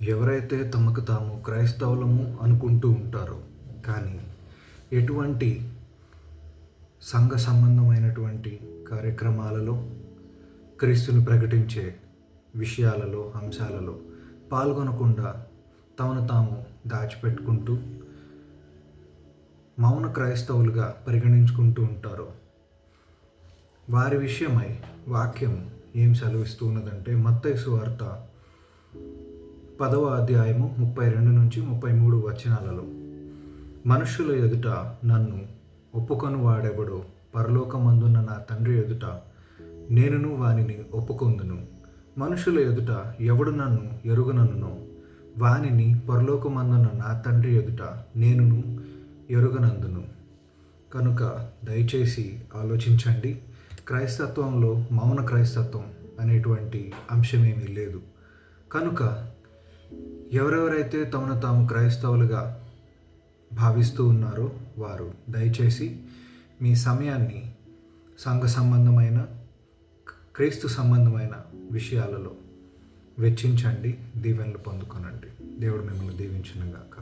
ఎవరైతే తమకు తాము క్రైస్తవులము అనుకుంటూ ఉంటారో కానీ ఎటువంటి సంఘ సంబంధమైనటువంటి కార్యక్రమాలలో క్రీస్తుని ప్రకటించే విషయాలలో అంశాలలో పాల్గొనకుండా తమను తాము దాచిపెట్టుకుంటూ మౌన క్రైస్తవులుగా పరిగణించుకుంటూ ఉంటారో వారి విషయమై వాక్యం ఏం సెలవిస్తూ ఉన్నదంటే మత్తయి సువార్త 10వ అధ్యాయము 32 నుంచి 33 వచనాలలో మనుషుల ఎదుట నన్ను ఒప్పుకొని వాడెవడో పరలోకమందున్న నా తండ్రి ఎదుట నేనును వానిని ఒప్పుకొందును. మనుషుల ఎదుట ఎవడు నన్ను ఎరుగననునో వానిని పరలోకమందున్న నా తండ్రి ఎదుట నేనును ఎరుగనందును. కనుక దయచేసి ఆలోచించండి. క్రైస్తత్వంలో మౌన క్రైస్తత్వం అనేటువంటి అంశమేమీ లేదు. కనుక ఎవరెవరైతే తమను తాము క్రైస్తవులుగా భావిస్తూ ఉన్నారో వారు దయచేసి మీ సమయాన్ని సంఘ సంబంధమైన క్రీస్తు సంబంధమైన విషయాలలో వెచ్చించండి, దీవెనలు పొందుకొనండి. దేవుడు మిమ్మల్ని దీవించును గాక.